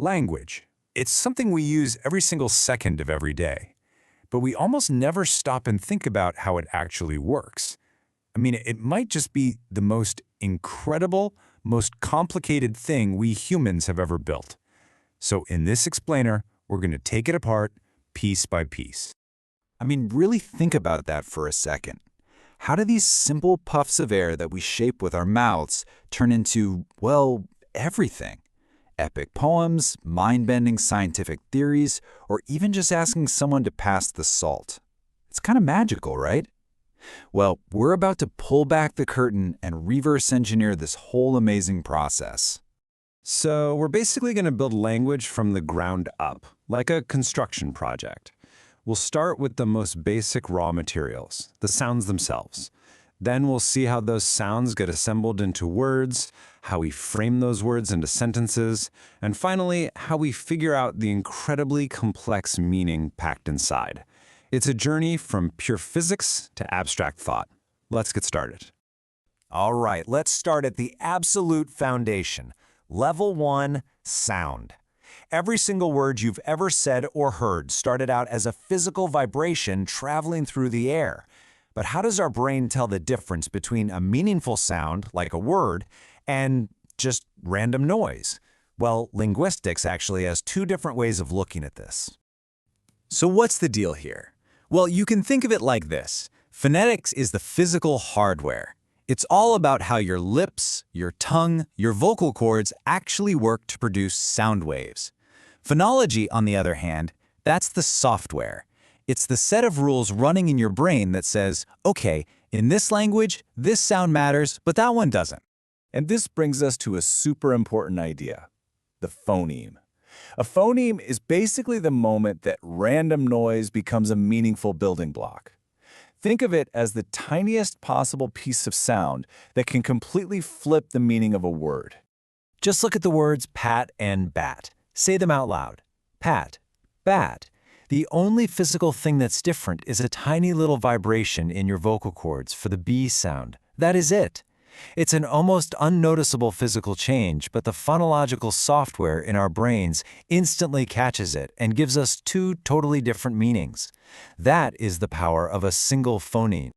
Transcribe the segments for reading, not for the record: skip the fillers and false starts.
Language. It's something we use every single second of every day. But we almost never stop and think about how it actually works. I mean, it might just be the most incredible, most complicated thing we humans have ever built. So in this explainer, we're going to take it apart piece by piece. I mean, really think about that for a second. How do these simple puffs of air that we shape with our mouths turn into, well, everything? Epic poems, mind-bending scientific theories, or even just asking someone to pass the salt. It's kind of magical, right? Well, we're about to pull back the curtain and reverse engineer this whole amazing process. So we're basically going to build language from the ground up, like a construction project. We'll start with the most basic raw materials, the sounds themselves. Then we'll see how those sounds get assembled into words, how we frame those words into sentences, and finally, how we figure out the incredibly complex meaning packed inside. It's a journey from pure physics to abstract thought. Let's get started. All right, let's start at the absolute foundation. Level 1, sound. Every single word you've ever said or heard started out as a physical vibration traveling through the air. But how does our brain tell the difference between a meaningful sound, like a word, and just random noise? Well, linguistics actually has two different ways of looking at this. So what's the deal here? Well, you can think of it like this. Phonetics is the physical hardware. It's all about how your lips, your tongue, your vocal cords actually work to produce sound waves. Phonology, on the other hand, that's the software. It's the set of rules running in your brain that says, okay, in this language, this sound matters, but that one doesn't. And this brings us to a super important idea, the phoneme. A phoneme is basically the moment that random noise becomes a meaningful building block. Think of it as the tiniest possible piece of sound that can completely flip the meaning of a word. Just look at the words pat and bat. Say them out loud. Pat, bat. The only physical thing that's different is a tiny little vibration in your vocal cords for the B sound. That is it. It's an almost unnoticeable physical change, but the phonological software in our brains instantly catches it and gives us two totally different meanings. That is the power of a single phoneme.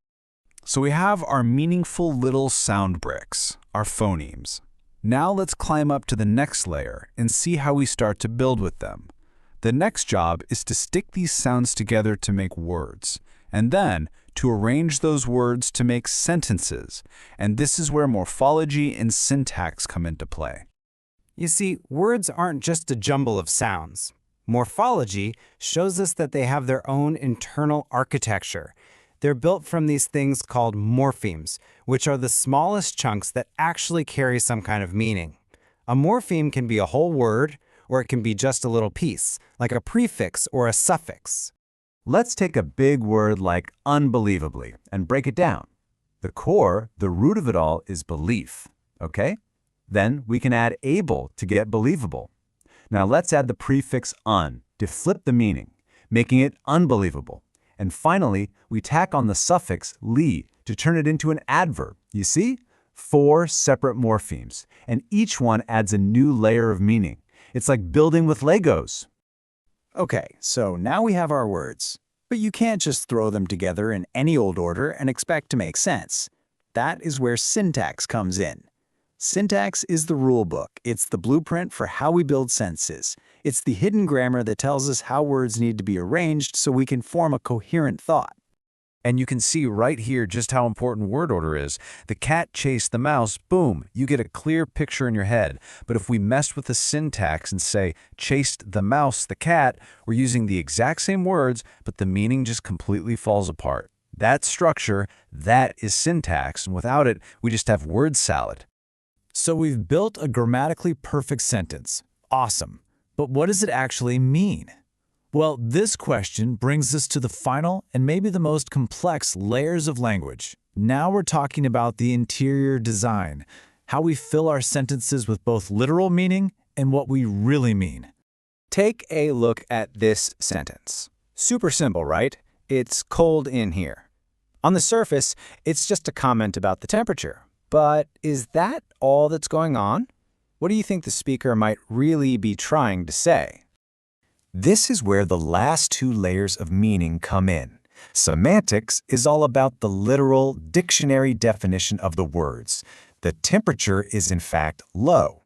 So we have our meaningful little sound bricks, our phonemes. Now let's climb up to the next layer and see how we start to build with them. The next job is to stick these sounds together to make words, and then to arrange those words to make sentences. And this is where morphology and syntax come into play. You see, words aren't just a jumble of sounds. Morphology shows us that they have their own internal architecture. They're built from these things called morphemes, which are the smallest chunks that actually carry some kind of meaning. A morpheme can be a whole word, or it can be just a little piece, like a prefix or a suffix. Let's take a big word like unbelievably and break it down. The core, the root of it all, is belief, okay? Then we can add able to get believable. Now let's add the prefix un to flip the meaning, making it unbelievable. And finally, we tack on the suffix li to turn it into an adverb. You see? 4 separate morphemes, and each one adds a new layer of meaning. It's like building with Legos. Okay, so now we have our words. But you can't just throw them together in any old order and expect to make sense. That is where syntax comes in. Syntax is the rule book. It's the blueprint for how we build sentences. It's the hidden grammar that tells us how words need to be arranged so we can form a coherent thought. And you can see right here just how important word order is. The cat chased the mouse, boom, you get a clear picture in your head. But if we mess with the syntax and say, chased the mouse, the cat, we're using the exact same words, but the meaning just completely falls apart. That structure, that is syntax, and without it, we just have word salad. So we've built a grammatically perfect sentence. Awesome. But what does it actually mean? Well, this question brings us to the final and maybe the most complex layers of language. Now we're talking about the interior design, how we fill our sentences with both literal meaning and what we really mean. Take a look at this sentence. Super simple, right? It's cold in here. On the surface, it's just a comment about the temperature. But is that all that's going on? What do you think the speaker might really be trying to say? This is where the last two layers of meaning come in. Semantics is all about the literal dictionary definition of the words. The temperature is in fact low.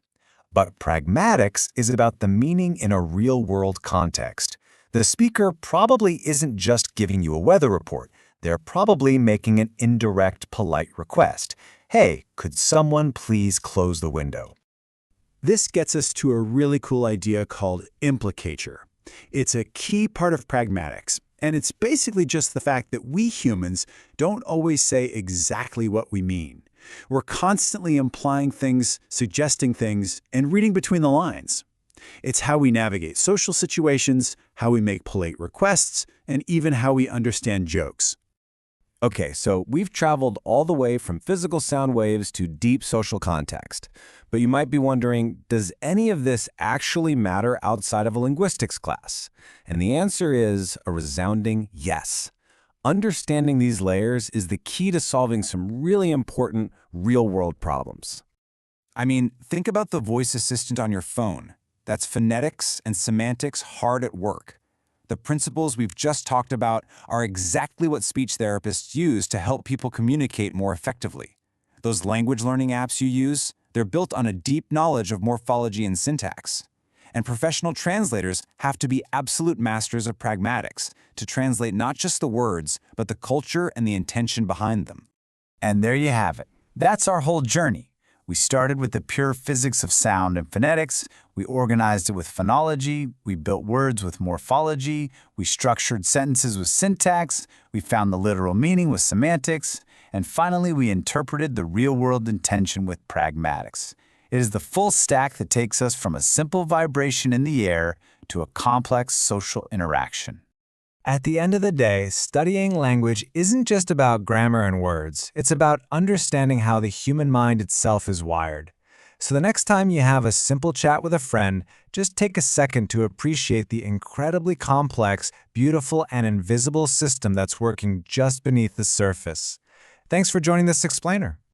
But pragmatics is about the meaning in a real-world context. The speaker probably isn't just giving you a weather report. They're probably making an indirect, polite request. Hey, could someone please close the window? This gets us to a really cool idea called implicature. It's a key part of pragmatics, and it's basically just the fact that we humans don't always say exactly what we mean. We're constantly implying things, suggesting things, and reading between the lines. It's how we navigate social situations, how we make polite requests, and even how we understand jokes. Okay, so we've traveled all the way from physical sound waves to deep social context. But you might be wondering, does any of this actually matter outside of a linguistics class? And the answer is a resounding yes. Understanding these layers is the key to solving some really important real-world problems. I mean, think about the voice assistant on your phone. That's phonetics and semantics hard at work. The principles we've just talked about are exactly what speech therapists use to help people communicate more effectively. Those language learning apps you use, they're built on a deep knowledge of morphology and syntax. And professional translators have to be absolute masters of pragmatics to translate not just the words, but the culture and the intention behind them. And there you have it. That's our whole journey. We started with the pure physics of sound and phonetics, we organized it with phonology, we built words with morphology, we structured sentences with syntax, we found the literal meaning with semantics, and finally we interpreted the real-world intention with pragmatics. It is the full stack that takes us from a simple vibration in the air to a complex social interaction. At the end of the day, studying language isn't just about grammar and words. It's about understanding how the human mind itself is wired. So the next time you have a simple chat with a friend, just take a second to appreciate the incredibly complex, beautiful, and invisible system that's working just beneath the surface. Thanks for joining this explainer.